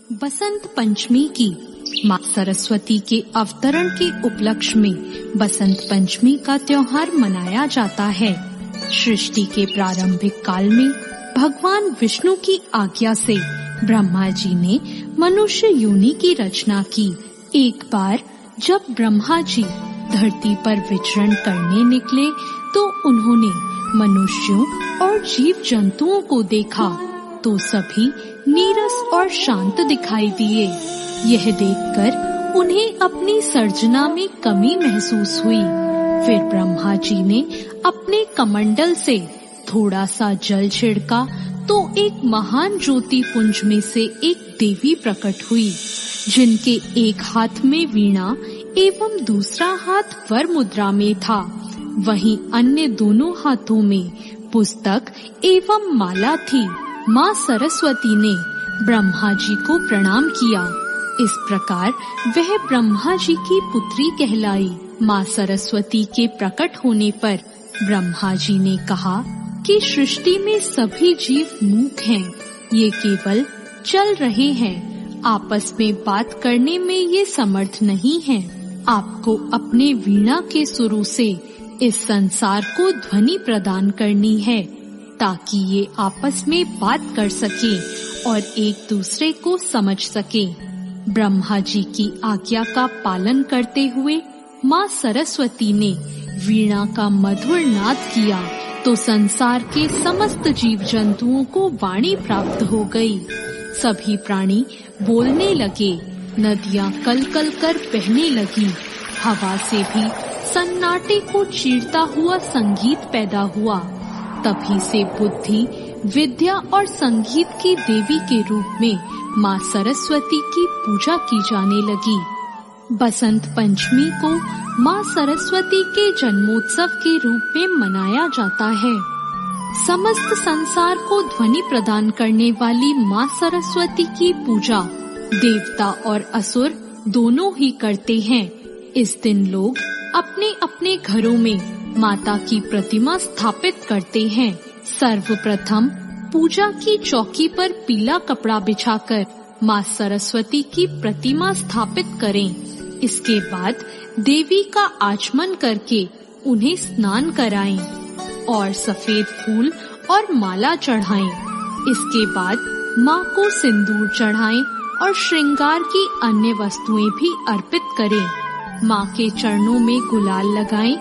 बसंत पंचमी की माँ सरस्वती के अवतरण के उपलक्ष्य में बसंत पंचमी का त्योहार मनाया जाता है। सृष्टि के प्रारंभिक काल में भगवान विष्णु की आज्ञा से ब्रह्मा जी ने मनुष्य योनि की रचना की। एक बार जब ब्रह्मा जी धरती पर विचरण करने निकले तो उन्होंने मनुष्यों और जीव जंतुओं को देखा तो सभी नीरस और शांत दिखाई दिए। यह देखकर उन्हें अपनी सर्जना में कमी महसूस हुई। फिर ब्रह्मा जी ने अपने कमंडल से थोड़ा सा जल छिड़का तो एक महान ज्योति पुंज में से एक देवी प्रकट हुई, जिनके एक हाथ में वीणा एवं दूसरा हाथ वर मुद्रा में था। वहीं अन्य दोनों हाथों में पुस्तक एवं माला थी। माँ सरस्वती ने ब्रह्मा जी को प्रणाम किया। इस प्रकार वह ब्रह्मा जी की पुत्री कहलाई। माँ सरस्वती के प्रकट होने पर ब्रह्मा जी ने कहा कि सृष्टि में सभी जीव मूक हैं, ये केवल चल रहे हैं, आपस में बात करने में ये समर्थ नहीं हैं। आपको अपने वीणा के सुरों से इस संसार को ध्वनि प्रदान करनी है ताकि ये आपस में बात कर सके और एक दूसरे को समझ सके। ब्रह्मा जी की आज्ञा का पालन करते हुए माँ सरस्वती ने वीणा का मधुर नाद किया तो संसार के समस्त जीव जंतुओं को वाणी प्राप्त हो गई। सभी प्राणी बोलने लगे, नदियाँ कल कल कर बहने लगी, हवा से भी सन्नाटे को चीरता हुआ संगीत पैदा हुआ। तभी से बुद्धि, विद्या और संगीत की देवी के रूप में माँ सरस्वती की पूजा की जाने लगी। बसंत पंचमी को माँ सरस्वती के जन्मोत्सव के रूप में मनाया जाता है। समस्त संसार को ध्वनि प्रदान करने वाली माँ सरस्वती की पूजा देवता और असुर दोनों ही करते हैं। इस दिन लोग अपने अपने घरों में माता की प्रतिमा स्थापित करते हैं। सर्वप्रथम पूजा की चौकी पर पीला कपड़ा बिछाकर माँ सरस्वती की प्रतिमा स्थापित करें। इसके बाद देवी का आचमन करके उन्हें स्नान कराएं और सफेद फूल और माला चढ़ाएं। इसके बाद माँ को सिंदूर चढ़ाएं और श्रृंगार की अन्य वस्तुएं भी अर्पित करें। माँ के चरणों में गुलाल लगाएं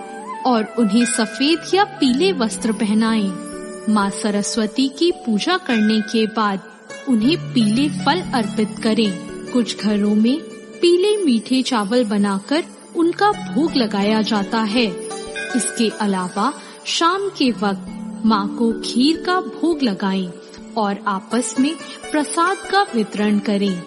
और उन्हें सफेद या पीले वस्त्र पहनाएं। माँ सरस्वती की पूजा करने के बाद उन्हें पीले फल अर्पित करें। कुछ घरों में पीले मीठे चावल बनाकर उनका भोग लगाया जाता है। इसके अलावा शाम के वक्त माँ को खीर का भोग लगाएं और आपस में प्रसाद का वितरण करें।